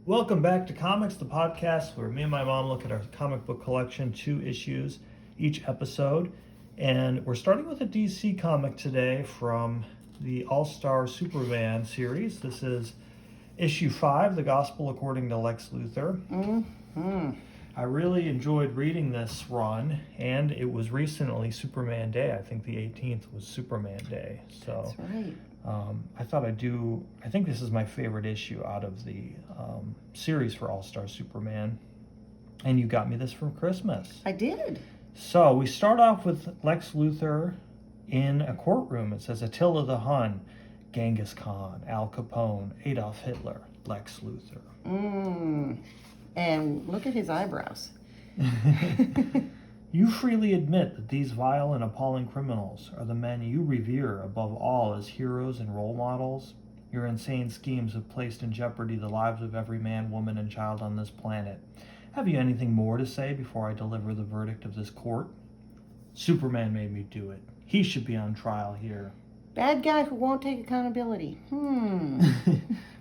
Welcome back to Comics, the podcast where me and my mom look at our comic book collection, 2 issues each episode. And we're starting with a DC comic today from the All-Star Superman series. This is issue 5, The Gospel According to Lex Luthor. I really enjoyed reading this run, and it was recently Superman Day. I think the 18th was Superman Day. So That's right. I think this is my favorite issue out of the series for All-Star Superman. And you got me this for Christmas. I did. So we start off with Lex Luthor in a courtroom. It says Attila the Hun, Genghis Khan, Al Capone, Adolf Hitler, Lex Luthor. And look at his eyebrows. You freely admit that these vile and appalling criminals are the men you revere above all as heroes and role models. Your insane schemes have placed in jeopardy the lives of every man, woman, and child on this planet. Have you anything more to say before I deliver the verdict of this court? Superman made me do it. He should be on trial here. Bad guy who won't take accountability.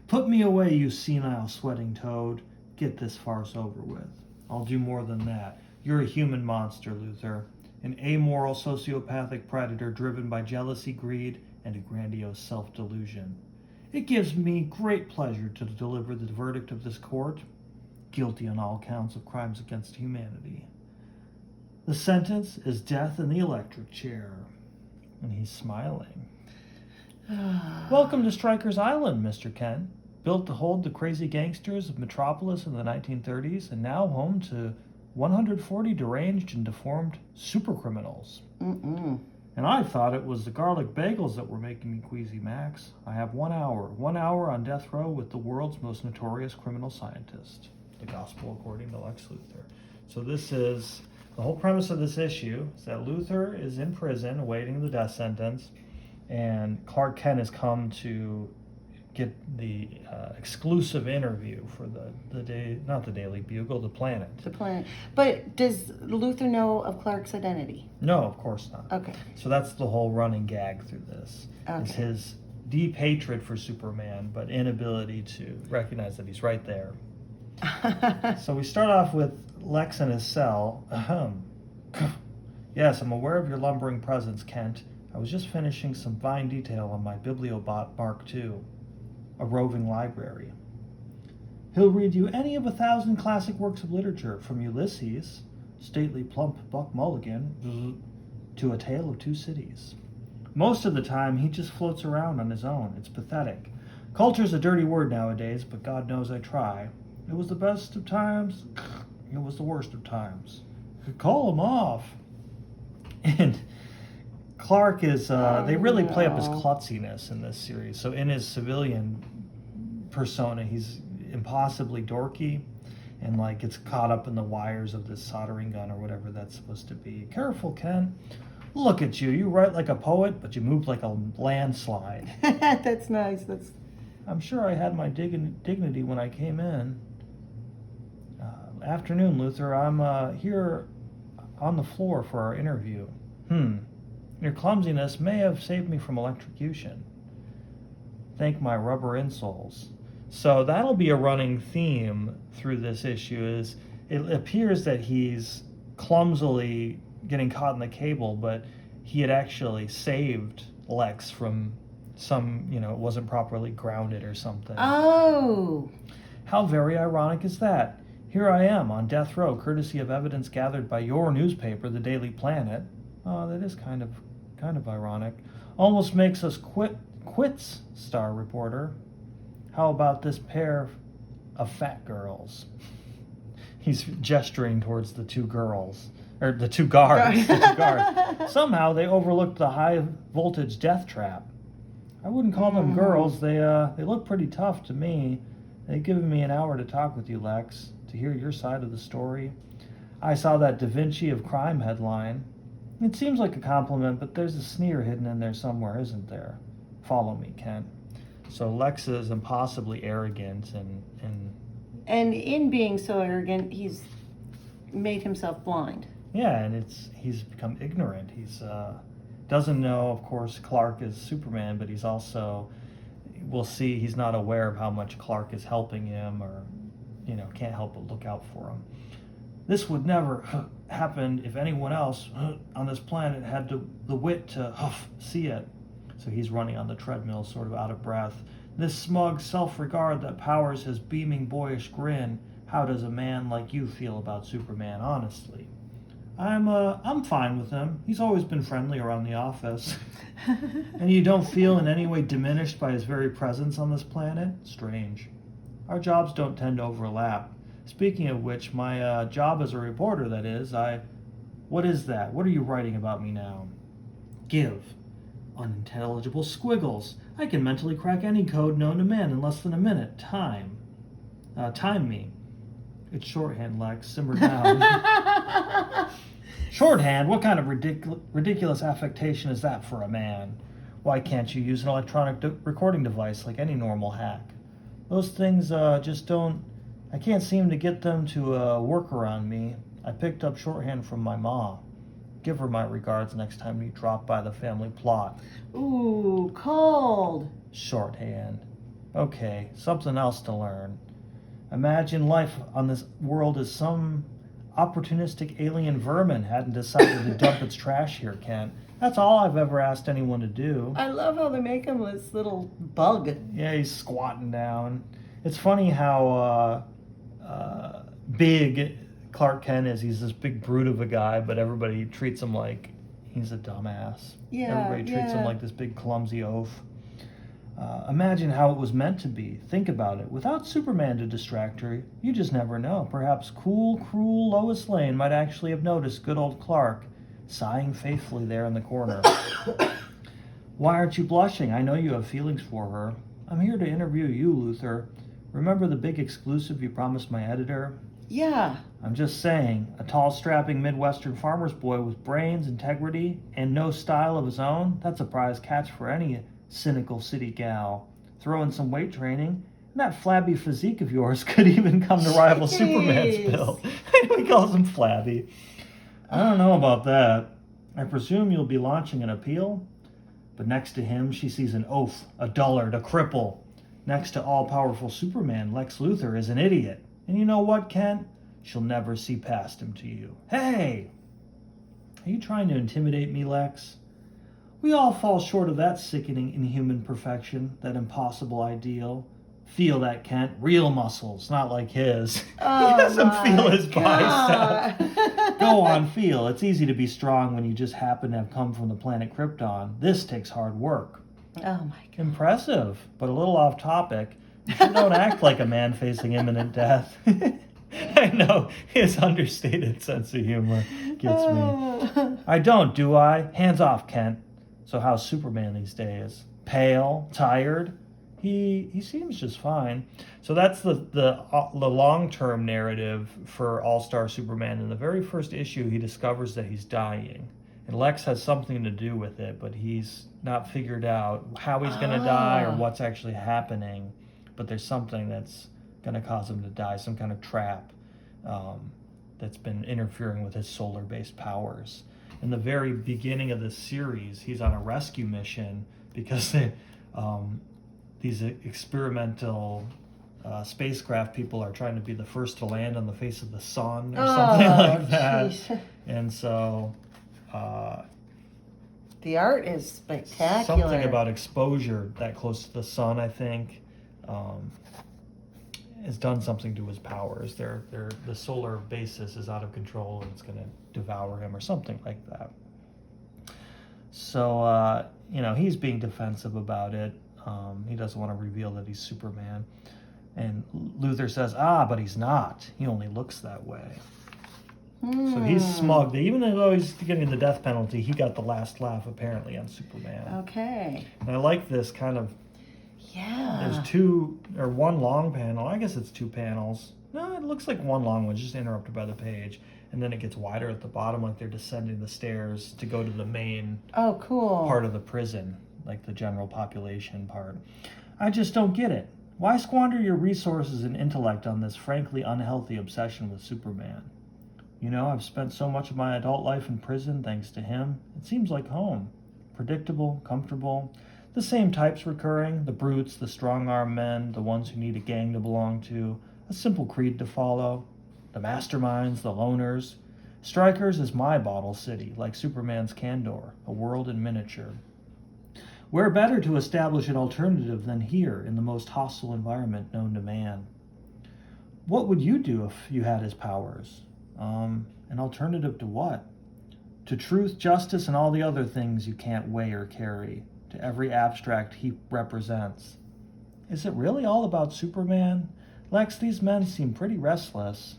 Put me away, you senile sweating toad. Get this farce over with. I'll do more than that. You're a human monster, Luthor. An amoral sociopathic predator driven by jealousy, greed, and a grandiose self-delusion. It gives me great pleasure to deliver the verdict of this court. Guilty on all counts of crimes against humanity. The sentence is death in the electric chair. And he's smiling. Welcome to Stryker's Island, Mr. Kent. Built to hold the crazy gangsters of Metropolis in the 1930s, and now home to 140 deranged and deformed supercriminals. And I thought it was the garlic bagels that were making me queasy, Max. I have 1 hour. 1 hour on death row with the world's most notorious criminal scientist. The Gospel According to Lex Luthor. So this is, the whole premise of this issue is that Luthor is in prison awaiting the death sentence, and Clark Kent has come to get the exclusive interview for the day, not the Daily Bugle, the Planet. The Planet. But does Luthor know of Clark's identity? No, of course not. Okay. So that's the whole running gag through this. Okay. Is his deep hatred for Superman, but inability to recognize that he's right there. So we start off with Lex in his cell. Yes, I'm aware of your lumbering presence, Kent. I was just finishing some fine detail on my Bibliobot Mark II, a roving library. He'll read you any of 1,000 classic works of literature, from Ulysses, stately plump Buck Mulligan, to A Tale of Two Cities. Most of the time, he just floats around on his own. It's pathetic. Culture's a dirty word nowadays, but God knows I try. It was the best of times. It was the worst of times. Could call him off. And Clark is, they really play up his klutziness in this series. So in his civilian persona, he's impossibly dorky and like gets caught up in the wires of this soldering gun or whatever that's supposed to be. Careful, Ken. Look at you. You write like a poet, but you move like a landslide. That's nice. I'm sure I had my dignity when I came in. Afternoon, Luthor. I'm here on the floor for our interview. Your clumsiness may have saved me from electrocution. Thank my rubber insoles. So that'll be a running theme through this issue. Is it appears that he's clumsily getting caught in the cable, but he had actually saved Lex from some, it wasn't properly grounded or something. Oh. How very ironic is that? Here I am on death row, courtesy of evidence gathered by your newspaper, the Daily Planet. Oh, that is kind of ironic. Almost makes us quits, Star Reporter. How about this pair of fat girls? He's gesturing towards the two girls, or the two guards. Somehow they overlooked the high voltage death trap. I wouldn't call them girls. They look pretty tough to me. They've given me an hour to talk with you, Lex, to hear your side of the story. I saw that Da Vinci of crime headline. It seems like a compliment, but there's a sneer hidden in there somewhere, isn't there? Follow me, Kent. So Lex is impossibly arrogant And in being so arrogant, he's made himself blind. Yeah, and he's become ignorant. He's doesn't know, of course, Clark is Superman, but he's also, we'll see, he's not aware of how much Clark is helping him or can't help but look out for him. This would never happen if anyone else on this planet had the wit to see it. So he's running on the treadmill, sort of out of breath. This smug self-regard that powers his beaming boyish grin. How does a man like you feel about Superman, honestly? I'm fine with him. He's always been friendly around the office. And you don't feel in any way diminished by his very presence on this planet? Strange. Our jobs don't tend to overlap. Speaking of which, my job as a reporter, that is, what is that? What are you writing about me now? Give. Unintelligible squiggles. I can mentally crack any code known to man in less than a minute. Time me. It's shorthand, Lex. Simmer down. Shorthand? What kind of ridiculous affectation is that for a man? Why can't you use an electronic recording device like any normal hack? Those things just don't... I can't seem to get them to work around me. I picked up shorthand from my ma. Give her my regards next time you drop by the family plot. Ooh, cold. Shorthand. Okay, something else to learn. Imagine life on this world as some opportunistic alien vermin hadn't decided to dump its trash here, Kent. That's all I've ever asked anyone to do. I love how they make him this little bug. Yeah, he's squatting down. It's funny how big Clark Kent is. He's this big brute of a guy, but everybody treats him like he's a dumbass. Yeah, Everybody treats him like this big clumsy oaf. Imagine how it was meant to be. Think about it. Without Superman to distract her, you just never know. Perhaps cool, cruel Lois Lane might actually have noticed good old Clark sighing faithfully there in the corner. Why aren't you blushing? I know you have feelings for her. I'm here to interview you, Luthor. Remember the big exclusive you promised my editor? Yeah. I'm just saying, a tall, strapping Midwestern farmer's boy with brains, integrity, and no style of his own, that's a prize catch for any cynical city gal. Throw in some weight training, and that flabby physique of yours could even come to rival Superman's build. He calls him flabby. I don't know about that. I presume you'll be launching an appeal? But next to him, she sees an oaf, a dullard, a cripple. Next to all-powerful Superman, Lex Luthor is an idiot. And you know what, Kent? She'll never see past him to you. Hey! Are you trying to intimidate me, Lex? We all fall short of that sickening inhuman perfection, that impossible ideal. Feel that, Kent. Real muscles, not like his. Oh, he doesn't feel his God. bicep. Go on, feel. It's easy to be strong when you just happen to have come from the planet Krypton. This takes hard work. Oh, my God. Impressive, but a little off topic. You sure don't act like a man facing imminent death. I know, his understated sense of humor gets me. I don't, do I? Hands off, Kent. So how's Superman these days? Pale? Tired? He seems just fine. So that's the long-term narrative for All-Star Superman. In the very first issue, he discovers that he's dying. And Lex has something to do with it, but he's not figured out how he's going to die or what's actually happening. But there's something that's going to cause him to die, some kind of trap that's been interfering with his solar-based powers. In the very beginning of this series, he's on a rescue mission because these experimental spacecraft people are trying to be the first to land on the face of the sun or something like that. Geez. And so... the art is spectacular. Something about exposure that close to the sun, I think, has done something to his powers. The solar basis is out of control and it's going to devour him or something like that. So, he's being defensive about it. He doesn't want to reveal that he's Superman. And Luthor says, but he's not. He only looks that way. So he's smug. Even though he's getting the death penalty, he got the last laugh, apparently, on Superman. Okay. And I like this kind of... Yeah. There's one long panel. I guess it's two panels. No, it looks like one long one, just interrupted by the page. And then it gets wider at the bottom, like they're descending the stairs to go to the main cool part of the prison, like the general population part. I just don't get it. Why squander your resources and intellect on this frankly unhealthy obsession with Superman? I've spent so much of my adult life in prison thanks to him. It seems like home. Predictable, comfortable. The same types recurring. The brutes, the strong-arm men, the ones who need a gang to belong to. A simple creed to follow. The masterminds, the loners. Strikers is my bottle city, like Superman's Kandor, a world in miniature. Where better to establish an alternative than here in the most hostile environment known to man? What would you do if you had his powers? An alternative to what? To truth, justice, and all the other things you can't weigh or carry, to every abstract he represents. Is it really all about Superman? Lex, these men seem pretty restless.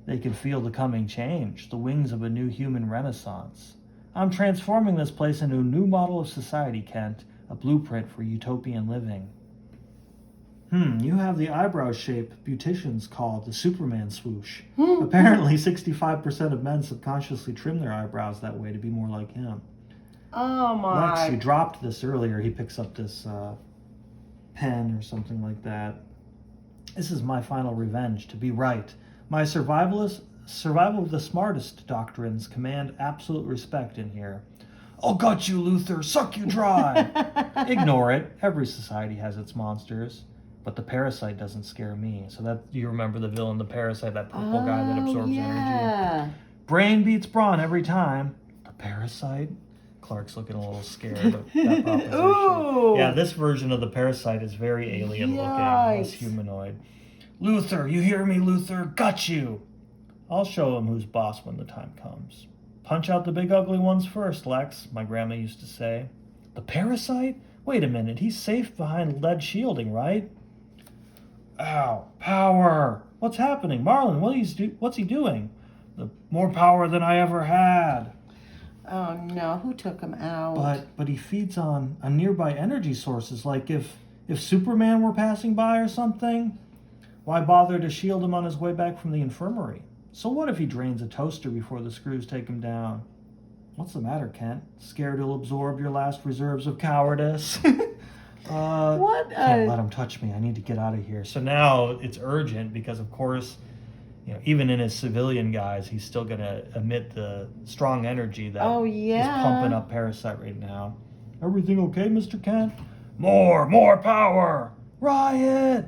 They can feel the coming change, the wings of a new human renaissance. I'm transforming this place into a new model of society, Kent, a blueprint for utopian living. You have the eyebrow shape beauticians call the Superman swoosh. Apparently, 65% of men subconsciously trim their eyebrows that way to be more like him. Oh my. Lex, you dropped this earlier. He picks up this pen or something like that. This is my final revenge, to be right. My survival of the smartest doctrines command absolute respect in here. I'll gut you, Luthor, suck you dry. Ignore it. Every society has its monsters. But the parasite doesn't scare me. So that you remember the villain, the parasite, that purple guy that absorbs energy. Brain beats brawn every time. The parasite? Clark's looking a little scared of that proposition. Ooh. Yeah, this version of the parasite is very alien looking, less humanoid. Luthor, you hear me, Luthor? Got you! I'll show him who's boss when the time comes. Punch out the big ugly ones first, Lex, my grandma used to say. The parasite? Wait a minute, he's safe behind lead shielding, right? Ow, power! What's happening? Marlin, what's he doing? More power than I ever had. Oh no, who took him out? But he feeds on nearby energy sources, like if Superman were passing by or something, why bother to shield him on his way back from the infirmary? So what if he drains a toaster before the screws take him down? What's the matter, Kent? Scared he'll absorb your last reserves of cowardice? Can't let him touch me. I need to get out of here. So now it's urgent because, of course, even in his civilian guise, he's still going to emit the strong energy that is pumping up Parasite right now. Everything okay, Mr. Kent? More power! Riot!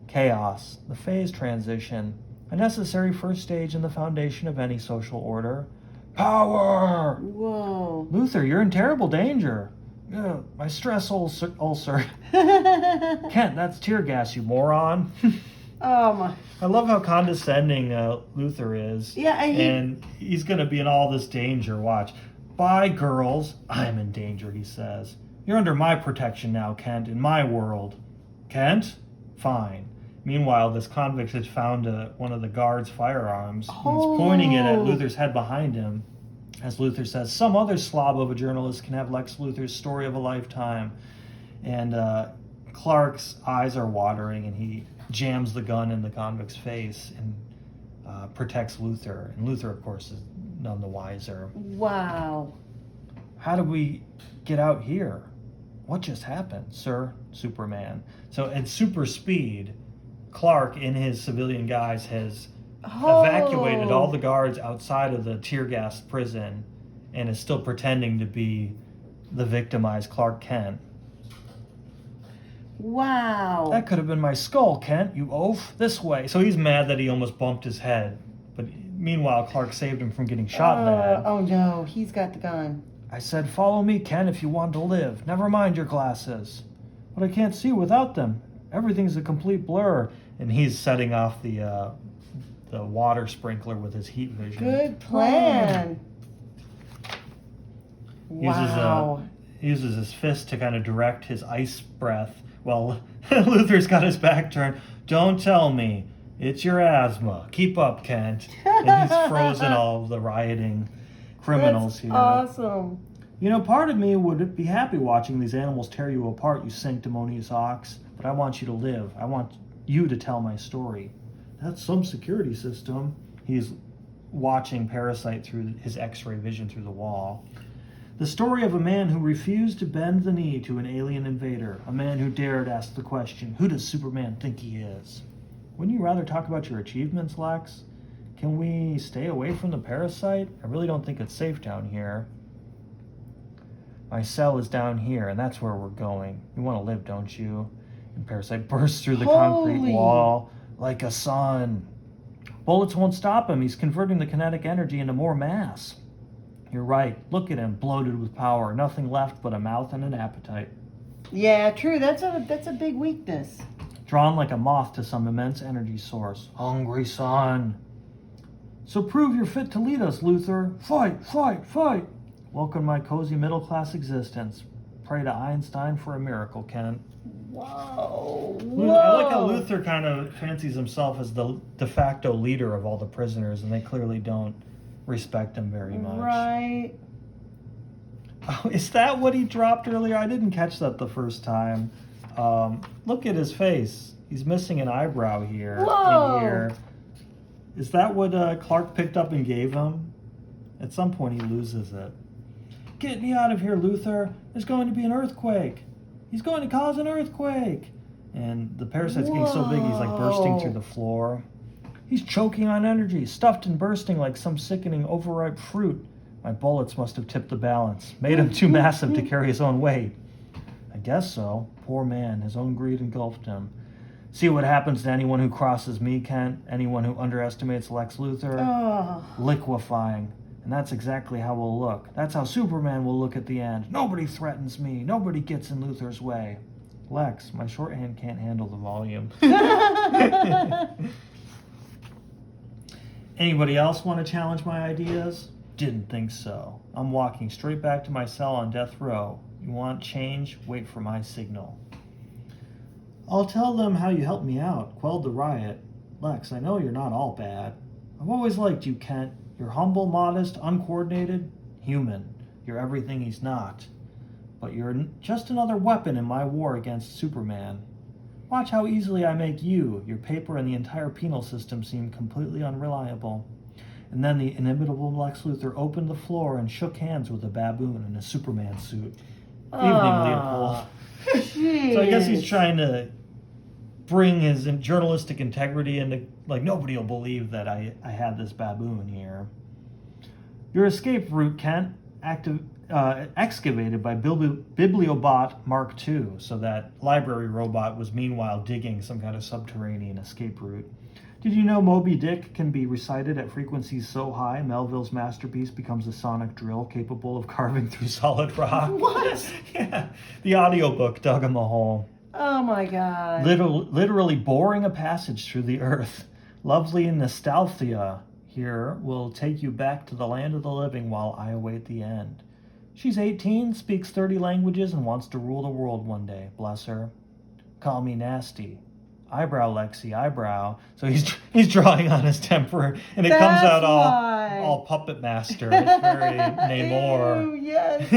Chaos, the phase transition, a necessary first stage in the foundation of any social order. Power! Whoa. Luthor, you're in terrible danger. My stress ulcer. Kent, that's tear gas, you moron. Oh my. I love how condescending Luthor is. Yeah, and he's going to be in all this danger. Watch. Bye, girls. I'm in danger, he says. You're under my protection now, Kent, in my world. Kent? Fine. Meanwhile, this convict has found one of the guards' firearms. And he's pointing it at Luthor's head behind him. As Luthor says, some other slob of a journalist can have Lex Luthor's story of a lifetime. And Clark's eyes are watering, and he jams the gun in the convict's face and protects Luthor. And Luthor, of course, is none the wiser. Wow. How did we get out here? What just happened, sir? Superman. So at super speed, Clark, in his civilian guise, has evacuated all the guards outside of the tear-gas prison and is still pretending to be the victimized Clark Kent. Wow. That could have been my skull, Kent, you oaf. This way. So he's mad that he almost bumped his head. But meanwhile, Clark saved him from getting shot in the head. Oh no, he's got the gun. I said, follow me, Kent, if you want to live. Never mind your glasses. But I can't see without them. Everything's a complete blur. And he's setting off the water sprinkler with his heat vision. Good plan. Wow. He uses his fist to kind of direct his ice breath while Luthor's got his back turned. Don't tell me. It's your asthma. Keep up, Kent. And he's frozen all of the rioting criminals here. Awesome. Part of me would be happy watching these animals tear you apart, you sanctimonious ox. But I want you to live. I want you to tell my story. That's some security system. He's watching Parasite through his X-ray vision through the wall. The story of a man who refused to bend the knee to an alien invader. A man who dared ask the question, who does Superman think he is? Wouldn't you rather talk about your achievements, Lex? Can we stay away from the Parasite? I really don't think it's safe down here. My cell is down here, and that's where we're going. You want to live, don't you? And Parasite bursts through the concrete wall. Like a sun. Bullets won't stop him. He's converting the kinetic energy into more mass. You're right. Look at him, bloated with power. Nothing left but a mouth and an appetite. Yeah, true. That's a big weakness. Drawn like a moth to some immense energy source. Hungry son. So prove you're fit to lead us, Luther. Fight, fight, fight. Welcome my cozy middle-class existence. Pray to Einstein for a miracle, Kent. Whoa. I like how Luther kind of fancies himself as the de facto leader of all the prisoners, and they clearly don't respect him very much. Right. Oh, is that what he dropped earlier? I didn't catch that the first time. Look at his face. He's missing an eyebrow here. Whoa. In here. Is that what Clark picked up and gave him? At some point he loses it. Get me out of here, Luther. There's going to be an earthquake. He's going to cause an earthquake. And the parasite's getting so big he's like bursting through the floor. He's choking on energy, stuffed and bursting like some sickening overripe fruit. My bullets must have tipped the balance, made him too massive to carry his own weight. I guess so. Poor man, his own greed engulfed him. See what happens to anyone who crosses me, Kent? Anyone who underestimates Lex Luthor? Oh. Liquefying. And that's exactly how we'll look. That's how Superman will look at the end. Nobody threatens me. Nobody gets in Luthor's way. Lex, my shorthand can't handle the volume. Anybody else want to challenge my ideas? Didn't think so. I'm walking straight back to my cell on death row. You want change? Wait for my signal. I'll tell them how you helped me out, quelled the riot. Lex, I know you're not all bad. I've always liked you, Kent. You're humble, modest, uncoordinated, human. You're everything he's not. But you're just another weapon in my war against Superman. Watch how easily I make you, your paper, and the entire penal system seem completely unreliable. And then the inimitable Lex Luthor opened the floor and shook hands with a baboon in a Superman suit. Evening, Leopold. So I guess he's trying to bring his journalistic integrity into, like, nobody will believe that I had this baboon here. Your escape route, Kent, excavated by Bibliobot Mark II, so that library robot was meanwhile digging some kind of subterranean escape route. Did you know Moby Dick can be recited at frequencies so high Melville's masterpiece becomes a sonic drill capable of carving through solid rock? What? Yeah, the audiobook dug him a hole. Oh my God. Literally boring a passage through the earth. Lovely nostalgia here will take you back to the land of the living while I await the end. She's 18, speaks 30 languages, and wants to rule the world one day. Bless her. Call me nasty. Eyebrow, Lexi, eyebrow. So he's drawing on his temper, and it comes out all puppet master. It's very Namor. Ew, yes.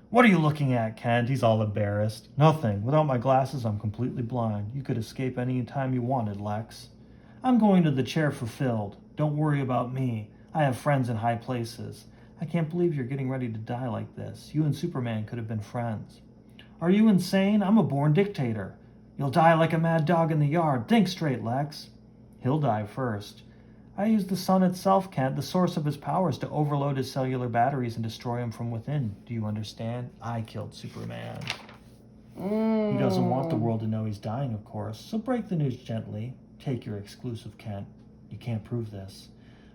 What are you looking at, Kent? He's all embarrassed. Nothing. Without my glasses, I'm completely blind. You could escape any time you wanted, Lex. I'm going to the chair fulfilled. Don't worry about me. I have friends in high places. I can't believe you're getting ready to die like this. You and Superman could have been friends. Are you insane? I'm a born dictator. You'll die like a mad dog in the yard. Think straight, Lex. He'll die first. I used the sun itself, Kent, the source of his powers, to overload his cellular batteries and destroy him from within. Do you understand? I killed Superman. He doesn't want the world to know he's dying, of course, so break the news gently. Take your exclusive, Kent. You can't prove this.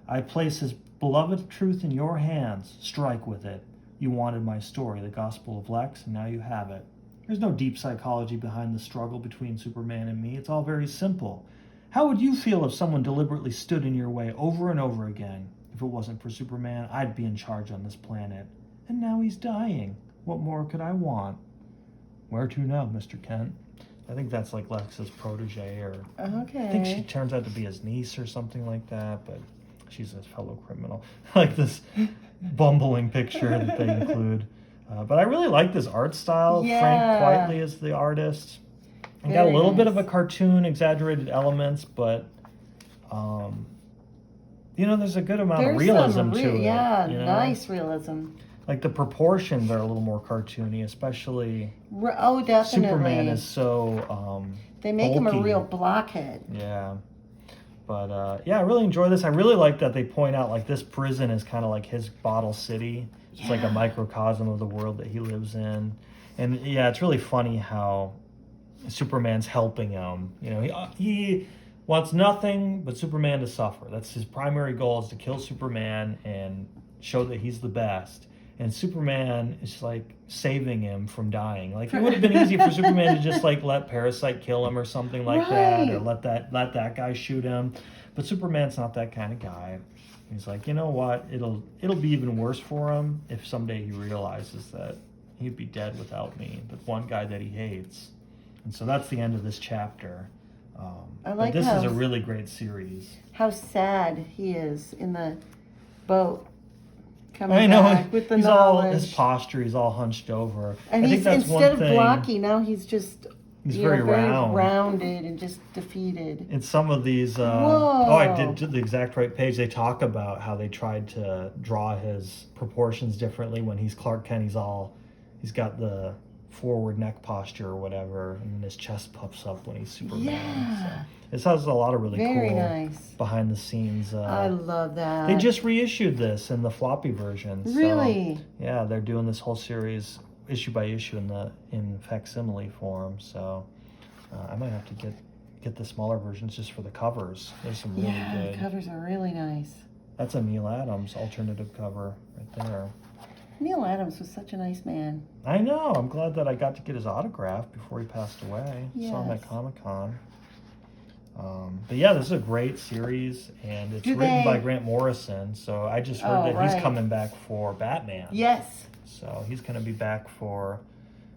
I place his beloved truth in your hands. Strike with it. You wanted my story, the Gospel of Lex, and now you have it. There's no deep psychology behind the struggle between Superman and me. It's all very simple. How would you feel if someone deliberately stood in your way over and over again? If it wasn't for Superman, I'd be in charge on this planet. And now he's dying. What more could I want? Where to now, Mr. Kent? I think that's like Lex's protege, or Okay. I think she turns out to be his niece or something like that, but she's a fellow criminal. Like this bumbling picture that they include. But I really like this art style. Yeah. Frank Quitely is the artist. And got a little bit of a cartoon, exaggerated elements, but there's a good amount of realism to it. Yeah, you know? nice realism. Like the proportions are a little more cartoony, especially Oh, definitely. Superman is so they make him a bulky. real blockhead. Yeah. But I really enjoy this. I really like that they point out like this prison is kind of like his bottle city. It's like a microcosm of the world that he lives in. And yeah, it's really funny how Superman's helping him. You know, he wants nothing but Superman to suffer. That's his primary goal, is to kill Superman and show that he's the best. And Superman is like saving him from dying. Like, it would have been easy for Superman to just like let Parasite kill him or something like that, or let that guy shoot him. But Superman's not that kind of guy. He's like, you know what? It'll be even worse for him if someday he realizes that he'd be dead without me. But one guy that he hates. And so that's the end of this chapter. I like but this how, is a really great series. how sad he is in the boat coming back with the he's knowledge. His posture, he's all hunched over. And I he's, think that's instead one of thing, blocky, now he's just very round. rounded and just defeated. In some of these, I did the exact right page. They talk about how they tried to draw his proportions differently. When he's Clark Kent, he's got the forward neck posture or whatever, and then his chest puffs up when he's Superman. Yeah. So this has a lot of really Very cool nice. behind the scenes. I love that. They just reissued this in the floppy version. Really? So, yeah, they're doing this whole series issue by issue in facsimile form. So I might have to get the smaller versions just for the covers. There's some really good. The covers are really nice. That's a Neil Adams alternative cover right there. Neil Adams was such a nice man. I know. I'm glad that I got to get his autograph before he passed away. Saw him at Yes. Comic-Con. But yeah, this is a great series, and it's written they- by Grant Morrison. So I just heard that he's right. coming back for Batman. Yes. So he's going to be back for.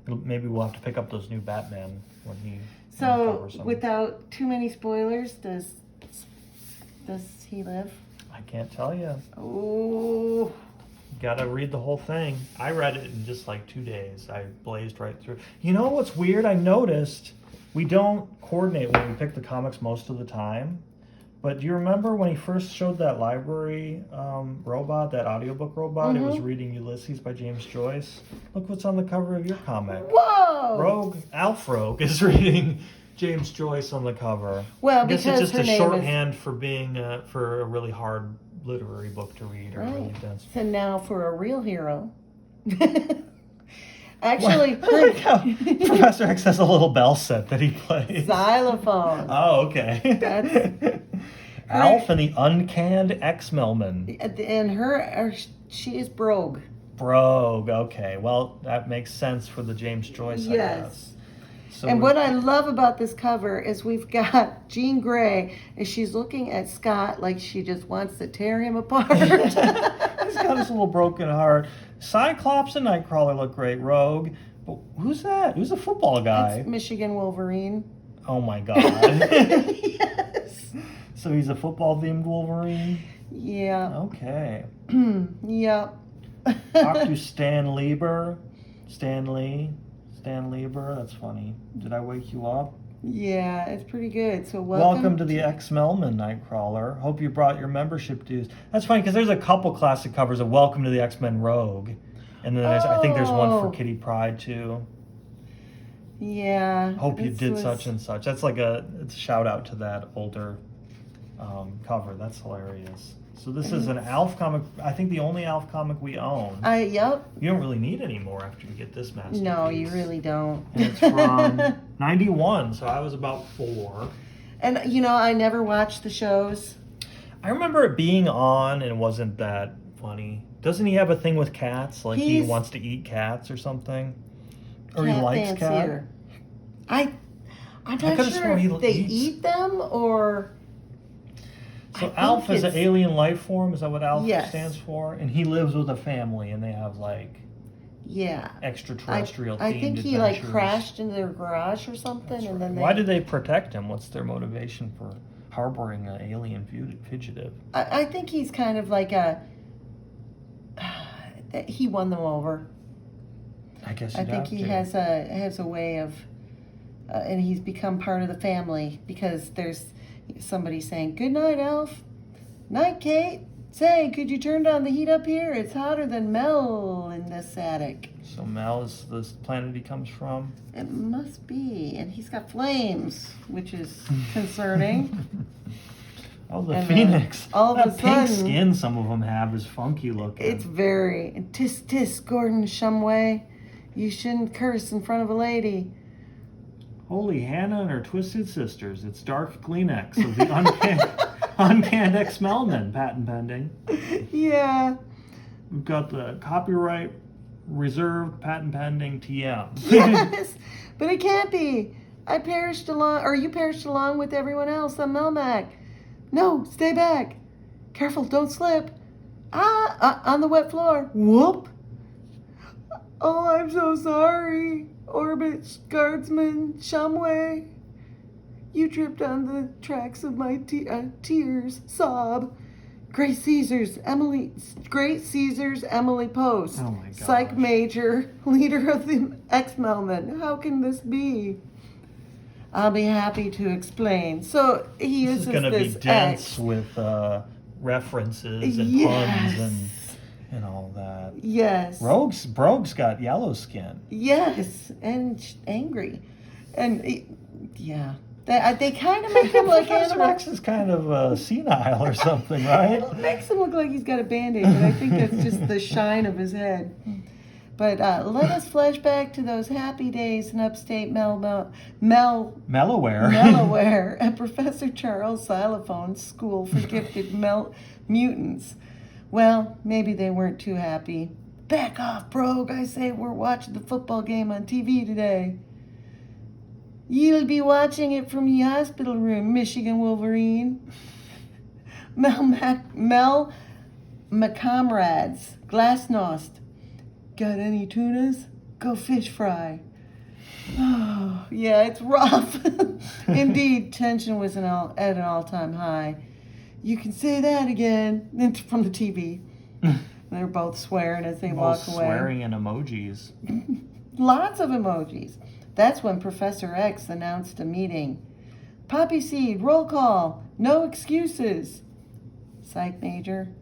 Maybe we'll have to pick up those new Batman when he. So, covers them. without too many spoilers, does he live? I can't tell you. Oh. Got to read the whole thing. I read it in just like 2 days. I blazed right through. You know what's weird? I noticed we don't coordinate when we pick the comics most of the time. But do you remember when he first showed that library robot, that audiobook robot? It was reading Ulysses by James Joyce. Look what's on the cover of your comic. Whoa! Alf Rogue is reading James Joyce on the cover. Well, I guess because it's just her a name shorthand for being for a really hard literary book to read or really Right. dense. So now for a real hero. Actually, Professor X has a little bell set that he plays. xylophone. Oh, okay. That's- Alf and the Uncanned X-Melman. And she is Brogue. Brogue, okay. Well, that makes sense for the James Joyce, I Yes. guess. So And what I love about this cover is we've got Jean Grey, and she's looking at Scott like she just wants to tear him apart. He's got his little broken heart. Cyclops and Nightcrawler look great. Rogue. But who's that? Who's a football guy? That's Michigan Wolverine. Oh my God. Yes. So he's a football-themed Wolverine? Yeah. Okay. Yep. Talk to Stan Lieber. Stan Lieber. That's funny. Did I wake you up? Yeah, it's pretty good. So Welcome to the X-Melman, Nightcrawler. Hope you brought your membership dues. That's funny because there's a couple classic covers of Welcome to the X-Men Rogue. And then I think there's one for Kitty Pryde too. Yeah. Hope you this did was- such and such. That's like it's a shout out to that older cover. That's hilarious. So this is an Alf comic. I think the only Alf comic we own. Yep. You don't really need any more after you get this masterpiece. No, you really don't. And it's from 91, so I was about 4. And I never watched the shows. I remember it being on and it wasn't that funny. Doesn't he have a thing with cats? Like he He's- wants to eat cats or something? Or he Cat likes fancier. cats? I'm I not could've sure sworn he if they eats- eat them or. So I Alf think is an it's- alien life form? Is that what Alf Yes. stands for? And he lives with a family and they have like Yeah. extraterrestrial I themed think he like adventures. crashed into their garage or something, That's and right. then Why did they protect him? What's their motivation for harboring an alien fugitive? I think he's kind of like he won them over. I guess I think he has a way of, and he's become part of the family because there's somebody saying, "Good night, Elf." "Night, Kate. Say, could you turn down the heat up here? It's hotter than Mel in this attic." So Mel is the planet he comes from? It must be, and he's got flames, which is concerning. Oh, the And, Phoenix. all of that a pink sudden- skin some of them have is funky looking. It's very tisk tisk, Gordon Shumway. You shouldn't curse in front of a lady. Holy Hannah and her twisted sisters. It's Dark Kleenex of the uncanned ex-Melman, patent pending. Yeah. We've got the copyright reserved, patent pending TM. Yes, but it can't be. You perished along with everyone else on Melmac. No, stay back. Careful, don't slip. On the wet floor. Whoop. Oh, I'm so sorry. Orbit Guardsman Shumway. You tripped on the tracks of my tears. Sob. Great Caesars, Emily Post. Oh my God. Psych major, leader of the ex-Melman. How can this be? I'll be happy to explain. So he This uses is going to be this dense X. with references and Yes. puns and all that. Yes. Brogue's got yellow skin. Yes, and angry. And yeah. They kind of make him like Professor animal. X is kind of senile or something, right? It makes him look like he's got a Band-Aid, but I think that's just the shine of his head. But let us flash back to those happy days in upstate Melloware. Delaware at Professor Charles Xylophone's School for Gifted Mutants. Well, maybe they weren't too happy. Back off, Brogue, I say. We're watching the football game on TV today. You'll be watching it from your hospital room, Michigan Wolverine. Mel McComrades, Glasnost. Got any tunas? Go fish fry. Oh, yeah, it's rough. Indeed, tension was at an all-time high. You can say that again. From the TV. They're both swearing as they walk away. Swearing and emojis. Lots of emojis. That's when Professor X announced a meeting. Poppy Seed, roll call, no excuses. Psych major,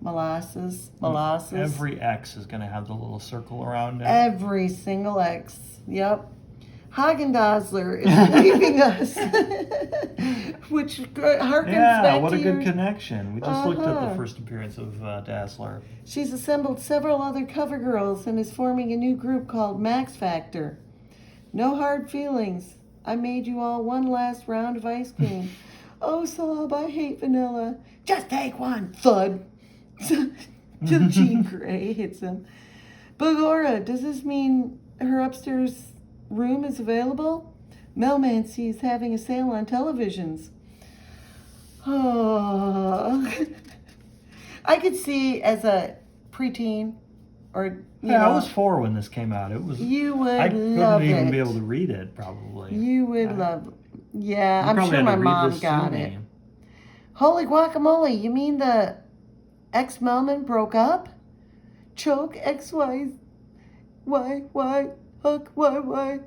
molasses. Every X is going to have the little circle around it. Every single X, yep. Hagen-Dazler is leaving us. Which harkens back what to a good your... connection. We just looked at Uh-huh. the first appearance of Dazzler. She's assembled several other cover girls and is forming a new group called Max Factor. No hard feelings. I made you all one last round of ice cream. Oh, Sob, I hate vanilla. Just take one, thud. Jean Grey hits him. Bagora, does this mean her upstairs room is available? Melmancy is having a sale on televisions. Oh. I could see as a preteen or I was 4 when this came out. It was. You would I love couldn't even it. be able to read it, probably. You would love. Yeah, You I'm probably sure had to my read mom this to got me. it. Holy guacamole! You mean the ex-Melman broke up? Choke XY. Why? Hook, why?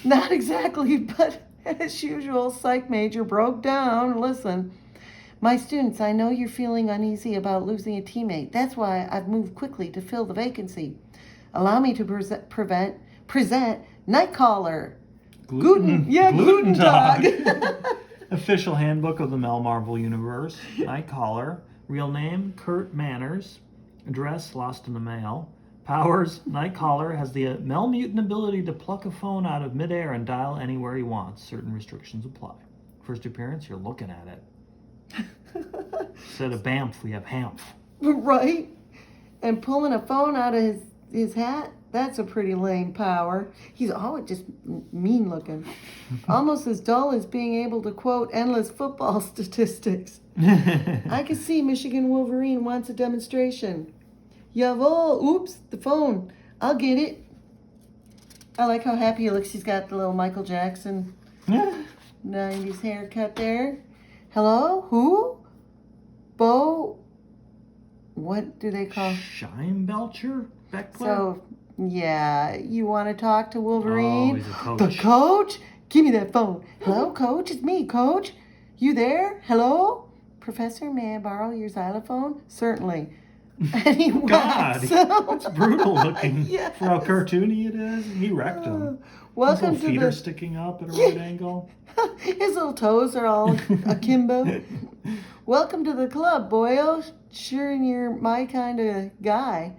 Not exactly, but as usual, psych major broke down. Listen, my students, I know you're feeling uneasy about losing a teammate. That's why I've moved quickly to fill the vacancy. Allow me to present Nightcaller. Gluten Dog. Dog. Official handbook of the Mel Marvel universe. Nightcaller. Real name, Kurt Manners. Address, lost in the mail. Powers, Nightcaller has the Mel mutant ability to pluck a phone out of midair and dial anywhere he wants. Certain restrictions apply. First appearance, you're looking at it. Instead of Bamf, we have Hamph. Right? And pulling a phone out of his hat, that's a pretty lame power. He's always just mean looking. Almost as dull as being able to quote endless football statistics. I can see Michigan Wolverine wants a demonstration. Jawohl, oops, the phone. I'll get it. I like how happy he looks. He's got the little Michael Jackson 90s haircut there. Hello? Who? Bo? What do they call? Scheinbelcher? Beckler? So, yeah, you want to talk to Wolverine? Oh, he's a coach. The coach? Give me that phone. Hello, coach? It's me, coach. You there? Hello? Professor, may I borrow your xylophone? Certainly. And he God, whacks. that's brutal looking. Yes. For how cartoony it is. He wrecked him. Welcome His to little feet the... are sticking up at a right angle. His little toes are all akimbo. Welcome to the club, boyo. Sure, you're my kind of guy.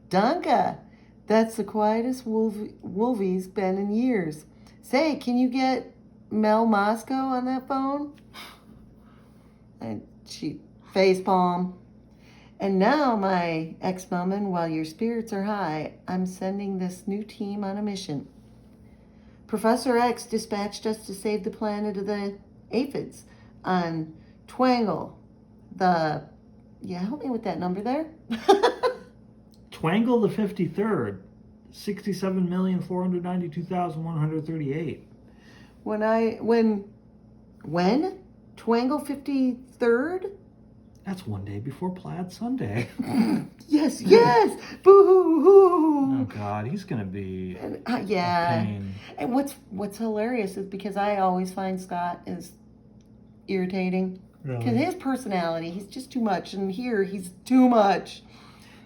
Danka. That's the quietest Wolvie's been in years. Say, can you get Mel Moscow on that phone? And she facepalm. And now, my ex-Melman, while your spirits are high, I'm sending this new team on a mission. Professor X dispatched us to save the planet of the aphids on Twangle. Help me with that number there. Twangle the 53rd, 67,492,138. When? Twangle 53rd? That's one day before Plaid Sunday. Yes. Boo-hoo-hoo. Oh God, he's gonna be a yeah. pain. And what's hilarious is because I always find Scott is irritating. Because his personality, he's just too much, and here he's too much.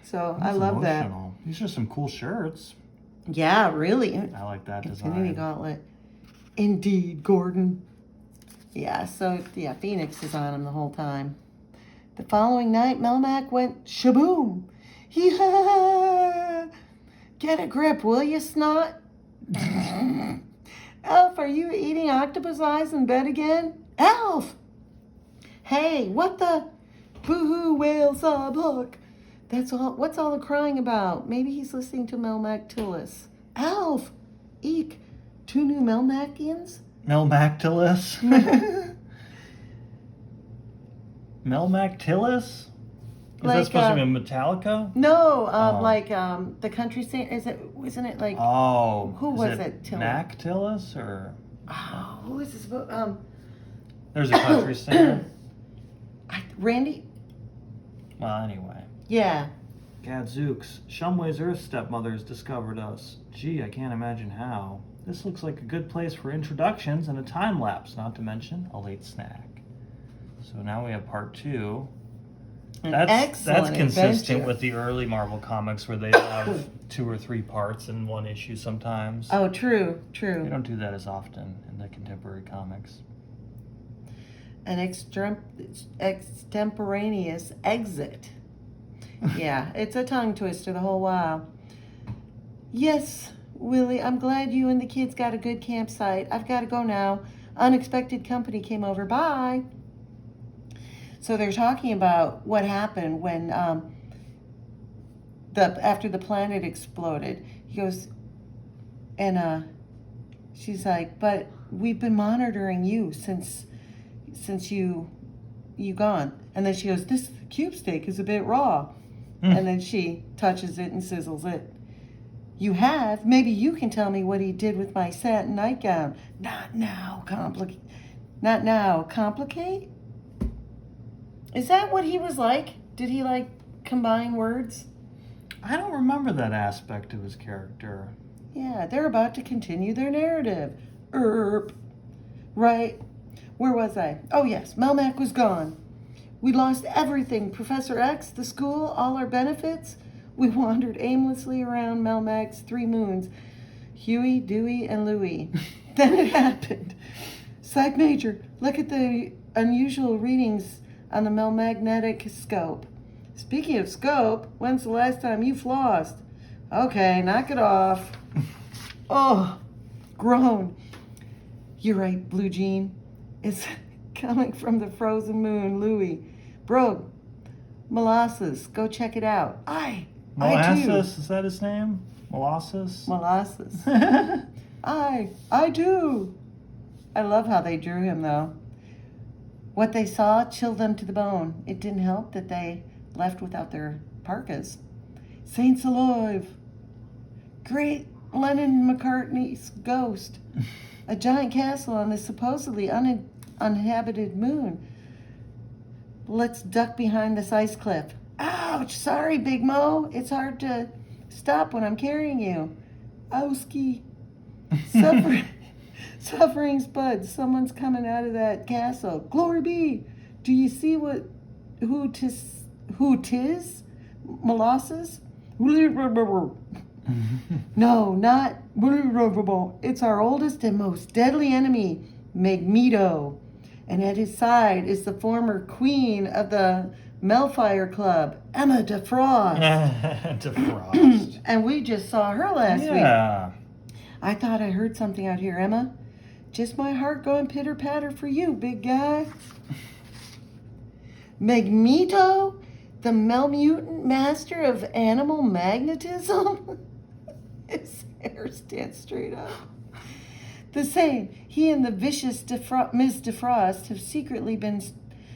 So I love emotional. These are some cool shirts. that. Yeah, really. I like that Infinity design. Gauntlet. Indeed, Gordon. Yeah, so Phoenix is on him the whole time. The following night, Melmac went shaboom. Get a grip, will you, snot? Elf, are you eating octopus eyes in bed again? Elf! Hey, what the? Boo-hoo, whale sub hook. That's all. What's all the crying about? Maybe he's listening to Melmac Tillis. Elf! Eek! 2 new Melmacians? Melmactilus? Melmactilus? Is that supposed to be Metallica? No, the country singer. Isn't it like? Oh. Who was it? Mactilus or? Oh, who is this? There's a country singer. Randy. Well, anyway. Yeah. Gadzooks. Shumway's Earth stepmothers discovered us. Gee, I can't imagine how. This looks like a good place for introductions and a time lapse, not to mention a late snack. So now we have part 2. That's consistent adventure. with the early Marvel comics where they have 2 or 3 parts in one issue sometimes. Oh, true. They don't do that as often in the contemporary comics. An extemporaneous exit. Yeah, it's a tongue twister the whole while. Yes, Willie, I'm glad you and the kids got a good campsite. I've got to go now. Unexpected company came over. Bye. So they're talking about what happened when after the planet exploded. He goes, and she's like, but we've been monitoring you since you gone. And then she goes, this cube steak is a bit raw. And then she touches it and sizzles it. You have? Maybe you can tell me what he did with my satin nightgown. Not now. Complicate? Is that what he was like? Did he combine words? I don't remember that aspect of his character. Yeah, they're about to continue their narrative. Right. Where was I? Oh, yes. Melmac was gone. We lost everything. Professor X, the school, all our benefits. We wandered aimlessly around Melmac's 3 moons. Huey, Dewey, and Louie. Then it happened. Psych Major, look at the unusual readings on the Melmagnetic scope. Speaking of scope, when's the last time you flossed? Okay, knock it off. Oh, groan. You're right, Blue Jean. It's coming from the frozen moon, Louie. Brogue, molasses, go check it out. I do. Molasses, is that his name? Molasses? Molasses. I do. I love how they drew him, though. What they saw chilled them to the bone. It didn't help that they left without their parkas. Saints alive. Great Lennon McCartney's ghost. A giant castle on this supposedly uninhabited moon. Let's duck behind this ice cliff. Ouch! Sorry, Big Mo. It's hard to stop when I'm carrying you. Owski. Suffering Spud. Someone's coming out of that castle. Glory be. Do you see who tis? Molasses? No, not. It's our oldest and most deadly enemy, Magneto. And at his side is the former queen of the Melfire Club, Emma DeFrost. DeFrost. And we just saw her last week. Yeah. I thought I heard something out here, Emma. Just my heart going pitter-patter for you, big guy. Magneto, the Melmutant master of animal magnetism? His hair stands straight up. The same. He and the vicious Ms. DeFrost have secretly been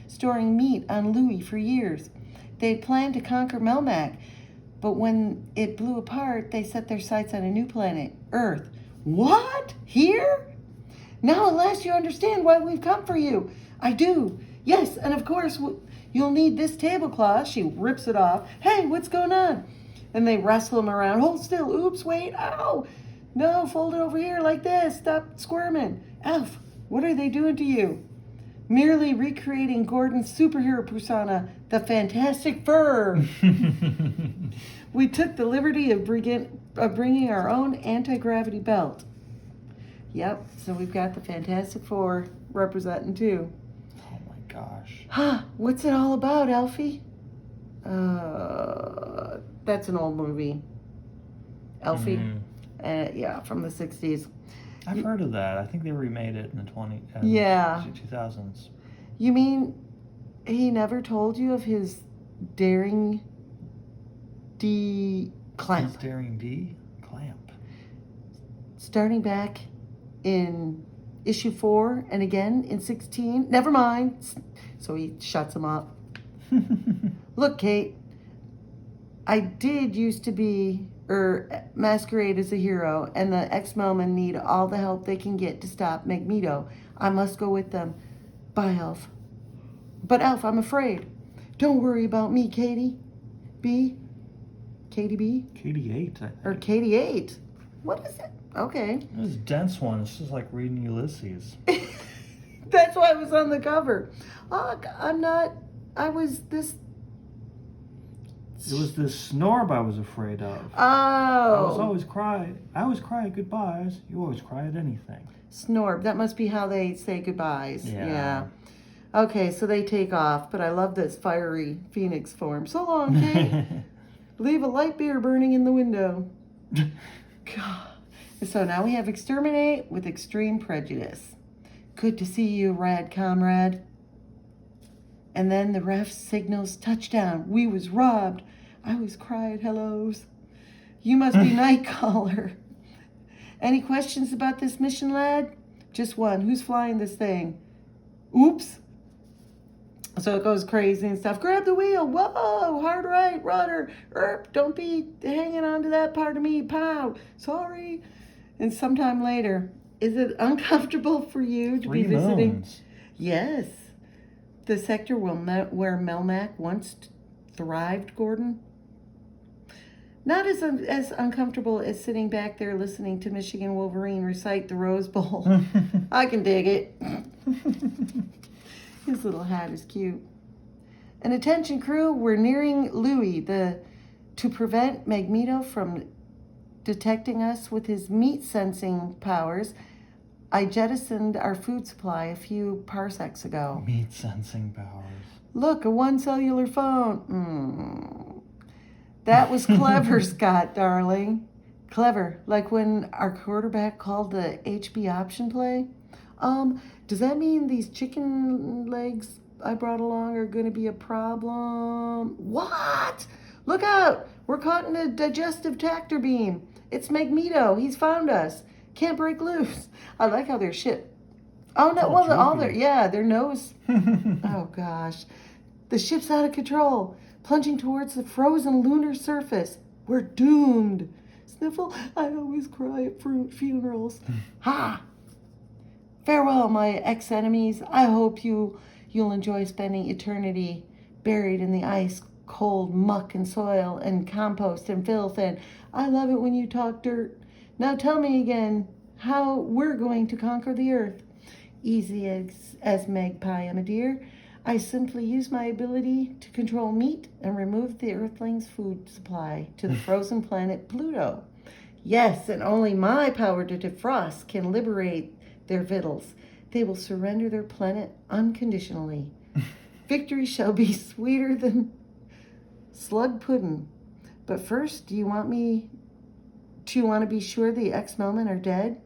storing meat on Louis for years. They had planned to conquer Melmac, but when it blew apart, they set their sights on a new planet, Earth. What? Here? Now at last you understand why we've come for you. I do. Yes, and of course you'll need this tablecloth. She rips it off. Hey, what's going on? And they wrestle him around. Hold still. Oops, wait. Ow. No, fold it over here like this. Stop squirming. Elf, what are they doing to you? Merely recreating Gordon's superhero persona, the Fantastic Fur. We took the liberty of bringing our own anti-gravity belt. Yep, so we've got the Fantastic Four representing too. Oh my gosh. Huh, what's it all about, Elfie? That's an old movie. Elfie? Yeah, from the 60s. I've heard of that. I think they remade it in the 2000s. You mean he never told you of his daring D clamp? His daring D clamp. Starting back in issue 4 and again in 16. Never mind. So he shuts him up. Look, Kate, I did used to be masquerade as a hero, and the X-Men need all the help they can get to stop Magneto. I must go with them. Bye, Elf. But Elf, I'm afraid. Don't worry about me, Katie B. Katie B? Katie 8, I think. Or Katie 8. What is it? Okay. It was a dense one. It's just like reading Ulysses. That's why it was on the cover. Oh, I was this... It was this Snorb I was afraid of. Oh. I always cry at goodbyes. You always cry at anything. Snorb. That must be how they say goodbyes. Yeah. Okay, so they take off, but I love this fiery phoenix form. So long, Kate. Leave a light beer burning in the window. God. So now we have exterminate with extreme prejudice. Good to see you, rad comrade. And then the ref signals touchdown. We was robbed. I was crying hellos. You must be Nightcaller. Any questions about this mission, lad? Just one. Who's flying this thing? Oops. So it goes crazy and stuff. Grab the wheel. Whoa, hard right, rudder. Don't be hanging on to that part of me. Pow. Sorry. And sometime later, is it uncomfortable for you to be visiting? Moons. Yes. The sector where Melmac once thrived, Gordon. Not as uncomfortable as sitting back there listening to Michigan Wolverine recite the Rose Bowl. I can dig it. His little hat is cute. And attention crew, we're nearing Louis, to prevent Magneto from detecting us with his meat sensing powers. I jettisoned our food supply a few parsecs ago. Meat sensing powers. Look, a one cellular phone. That was clever, Scott, darling. Clever, like when our quarterback called the HB option play. Does that mean these chicken legs I brought along are going to be a problem? What? Look out! We're caught in a digestive tractor beam. It's Magneto. He's found us. Can't break loose. I like how they're shit. Oh no! Well, their nose. Oh gosh, the ship's out of control, plunging towards the frozen lunar surface. We're doomed. Sniffle. I always cry at funerals. Ha! Farewell, my ex-enemies. I hope you'll enjoy spending eternity buried in the ice cold muck and soil and compost and filth. And I love it when you talk dirt. Now tell me again how we're going to conquer the earth. Easy as Magpie, my dear. I simply use my ability to control meat and remove the Earthlings' food supply to the frozen planet Pluto. Yes, and only my power to defrost can liberate their victuals. They will surrender their planet unconditionally. Victory shall be sweeter than slug pudding. But first, do you want to be sure the X-Men are dead?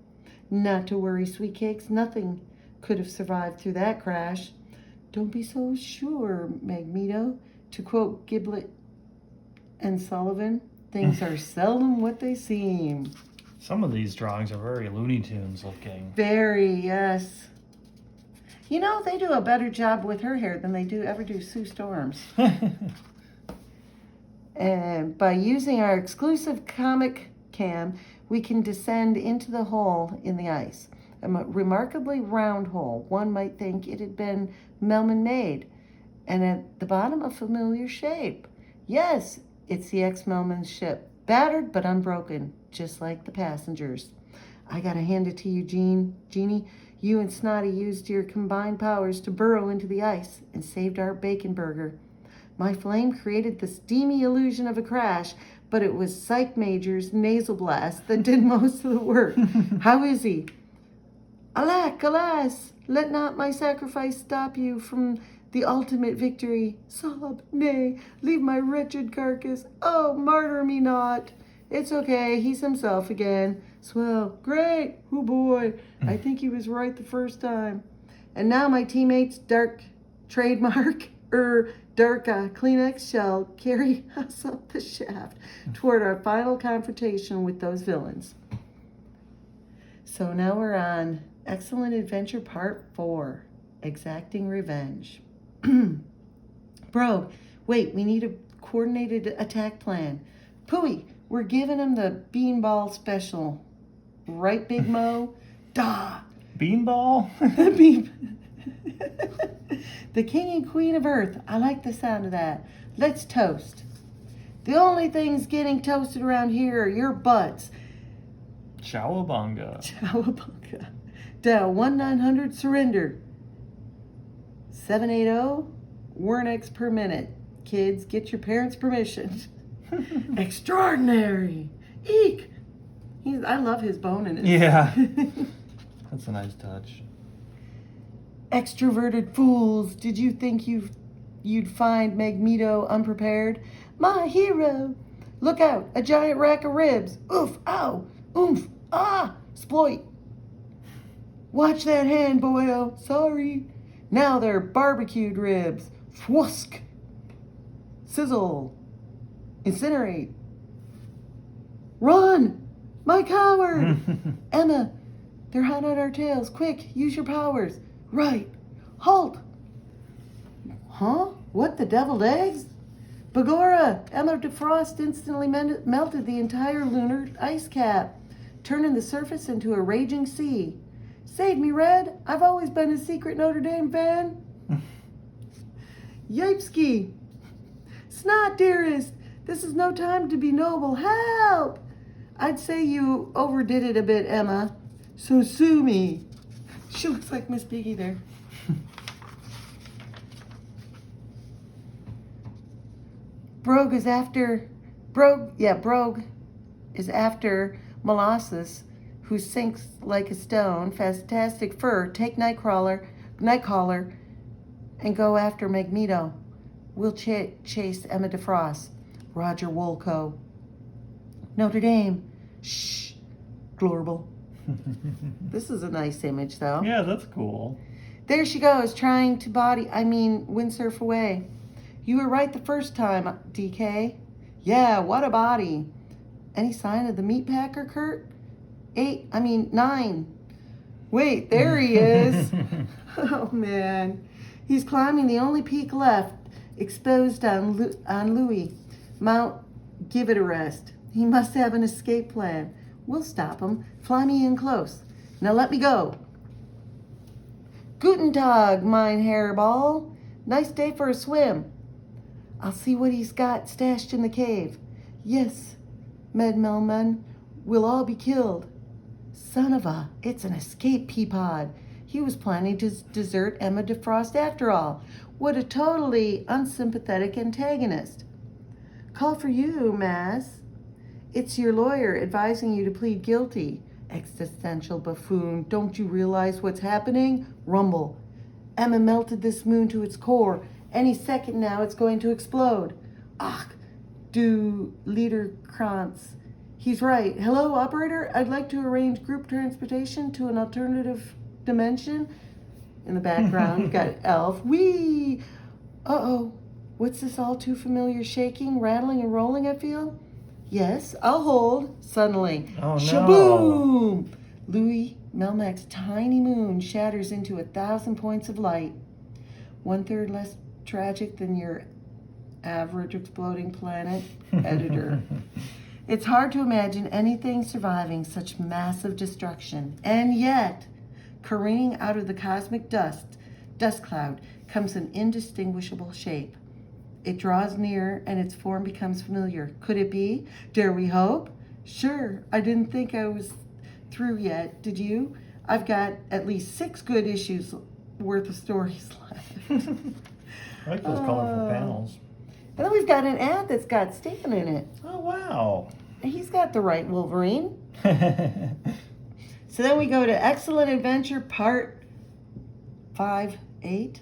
Not to worry, sweet cakes. Nothing could have survived through that crash. Don't be so sure, Magneto. To quote Giblet and Sullivan, things are seldom what they seem. Some of these drawings are very Looney Tunes looking. Very, yes. You know, they do a better job with her hair than they ever do Sue Storm's. And by using our exclusive comic cam, we can descend into the hole in the ice. A remarkably round hole. One might think it had been Melman made. And at the bottom, a familiar shape. Yes, it's the ex-Melman's ship. Battered but unbroken, just like the passengers. I gotta hand it to you, Jeannie. You and Snotty used your combined powers to burrow into the ice and saved our bacon burger. My flame created the steamy illusion of a crash, but it was Psych Major's nasal blast that did most of the work. How is he? Alack, alas, let not my sacrifice stop you from the ultimate victory. Sob, nay, leave my wretched carcass. Oh, martyr me not. It's okay, he's himself again. Swell, great, oh boy, I think he was right the first time. And now my teammates' dark trademark, dark Kleenex shall carry us up the shaft toward our final confrontation with those villains. So now we're on Excellent Adventure Part 4, Exacting Revenge. Bro, wait, we need a coordinated attack plan. Pooey, we're giving him the beanball special. Right, Big Mo? Da! Beanball? The king and queen of Earth. I like the sound of that. Let's toast. The only things getting toasted around here are your butts. Chowabunga. Chowabunga. Dial 1-900 surrender. 780 Wernicks per minute. Kids, get your parents' permission. Extraordinary. Eek. I love his bone in it. Yeah. That's a nice touch. Extroverted fools, did you think you'd find Magneto unprepared? My hero! Look out, a giant rack of ribs. Oof, ow, oomph, ah, exploit. Watch that hand, boyo. Sorry. Now they're barbecued ribs. Fwusk. Sizzle. Incinerate. Run! My coward! Emma, they're hot on our tails. Quick, use your powers. Right. Halt. Huh? What, the deviled eggs? Bagora, Emma DeFrost instantly melted the entire lunar ice cap, turning the surface into a raging sea. Save me, Red. I've always been a secret Notre Dame fan. Yipski. Snot, dearest. This is no time to be noble. Help! I'd say you overdid it a bit, Emma. So sue me. She looks like Miss Piggy there. Brogue is after Molasses, who sinks like a stone. Fantastic fur. Take Nightcrawler, and go after Magneto. We'll chase Emma DeFrost. Roger Wolko. Notre Dame. Shh. Glorable. This is a nice image, though. Yeah, that's cool. There she goes, trying to windsurf away. You were right the first time, DK. Yeah, what a body. Any sign of the meat packer, Kurt? 9. Wait, there he is. Oh, man. He's climbing the only peak left, exposed on Louis. Mount Give It a Rest. He must have an escape plan. We'll stop him. Fly me in close. Now let me go. Guten Tag, mein Hairball. Nice day for a swim. I'll see what he's got stashed in the cave. Yes, Melman, we'll all be killed. Son of a, it's an escape peapod. He was planning to desert Emma DeFrost after all. What a totally unsympathetic antagonist. Call for you, Maz. It's your lawyer advising you to plead guilty. Existential buffoon, don't you realize what's happening? Rumble. Emma melted this moon to its core. Any second now it's going to explode. Ach, du Liederkranz. He's right. Hello, operator. I'd like to arrange group transportation to an alternative dimension. In the background, you've got Elf. Whee! Uh-oh. What's this all too familiar shaking, rattling, and rolling I feel? Yes, I'll hold. Suddenly. Oh, no. Shaboom! Louis Melmack's tiny moon shatters into 1,000 points of light. 1/3 less tragic than your average exploding planet. Editor. It's hard to imagine anything surviving such massive destruction. And yet, careening out of the cosmic dust cloud, comes an indistinguishable shape. It draws near and its form becomes familiar. Could it be? Dare we hope? Sure, I didn't think I was through yet. Did you? I've got at least 6 good issues worth of stories left. I like those colorful panels. And then we've got an ad that's got Stan in it. Oh, wow. He's got the right Wolverine. So then we go to Excellent Adventure Part 5-8.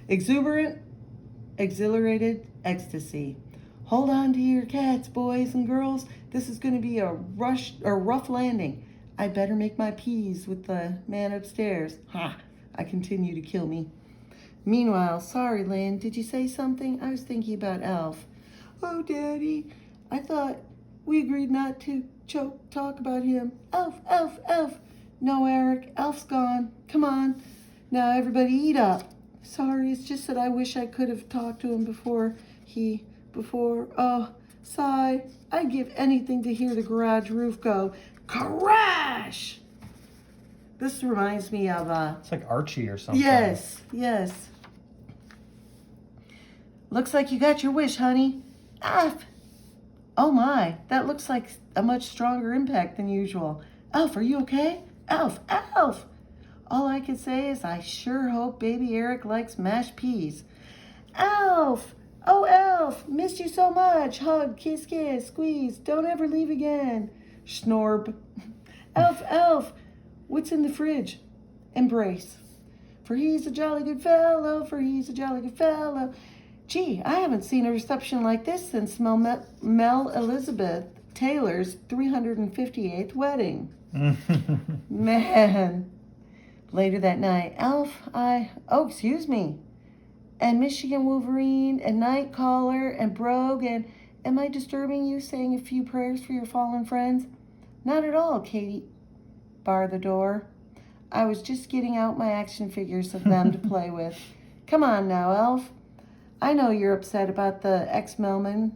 Exuberant, exhilarated ecstasy. Hold on to your cats, boys and girls. This is going to be a rough landing. I better make my peace with the man upstairs. Ha! I continue to kill me. Meanwhile, sorry, Lynn, did you say something? I was thinking about Elf. Oh, Daddy, I thought we agreed not to talk about him. Elf, Elf, Elf. No, Eric, Elf's gone. Come on. Now everybody eat up. Sorry, it's just that I wish I could have talked to him before, sigh. I'd give anything to hear the garage roof go crash. This reminds me of It's like Archie or something. Yes. Looks like you got your wish, honey. Elf! Oh my, that looks like a much stronger impact than usual. Elf, are you okay? Elf! All I can say is I sure hope baby Eric likes mashed peas. Elf! Oh, Elf! Missed you so much. Hug, kiss, kiss, squeeze. Don't ever leave again. Schnorb. Elf! What's in the fridge? Embrace. For he's a jolly good fellow, Gee, I haven't seen a reception like this since Mel Elizabeth Taylor's 358th wedding. Man. Later that night, Elf, excuse me, and Michigan Wolverine, and Nightcaller, and Brogue, and am I disturbing you saying a few prayers for your fallen friends? Not at all, Katie. Bar the door. I was just getting out my action figures of them to play with. Come on now, Elf. I know you're upset about the ex-Melman,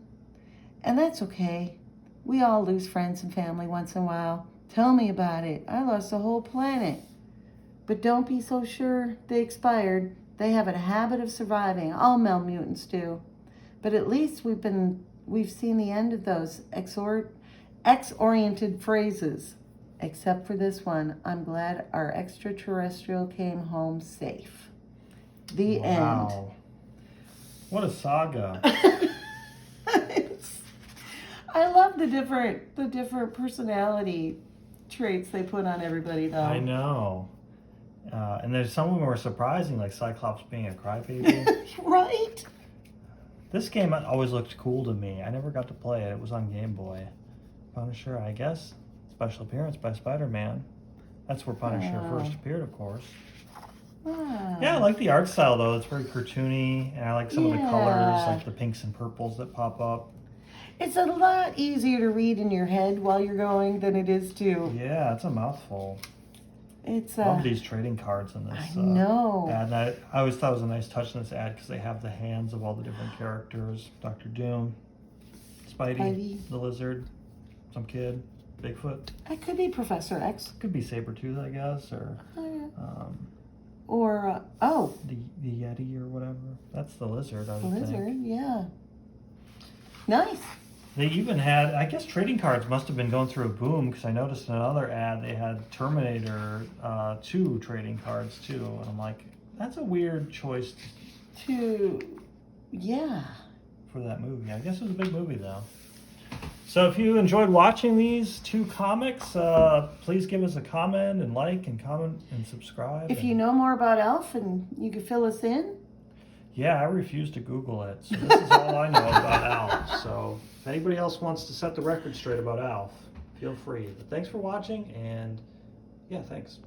and that's okay. We all lose friends and family once in a while. Tell me about it. I lost a whole planet. But don't be so sure they expired. They have a habit of surviving. All Mel mutants do. But at least we've seen the end of those X-oriented phrases. Except for this one. I'm glad our extraterrestrial came home safe. The end. What a saga. I love the different personality traits they put on everybody, though. I know. And there's some of them were surprising, like Cyclops being a crybaby. Right? This game always looked cool to me. I never got to play it. It was on Game Boy. Punisher, I guess. Special appearance by Spider-Man. That's where Punisher first appeared, of course. Wow. Yeah, I like the art style, though. It's very cartoony. And I like some of the colors, like the pinks and purples that pop up. It's a lot easier to read in your head while you're going than it is to... Yeah, it's a mouthful. It's Love these trading cards in this I know. ad. And I always thought it was a nice touch in this ad because they have the hands of all the different characters. Dr. Doom, Spidey, the Lizard, some kid, Bigfoot. It could be Professor X. Could be Sabretooth, I guess, or the Yeti or whatever. That's the Lizard, I would think. Lizard, yeah. Nice. They even had, I guess trading cards must have been going through a boom because I noticed in another ad they had Terminator 2 trading cards too. And I'm like, that's a weird choice yeah. for that movie. I guess it was a big movie though. So if you enjoyed watching these 2 comics, please give us a comment and like and comment and subscribe. If you know more about Elf and you could fill us in. Yeah, I refuse to Google it. So this is all I know about Alf. So if anybody else wants to set the record straight about Alf, feel free. But thanks for watching, and yeah, thanks.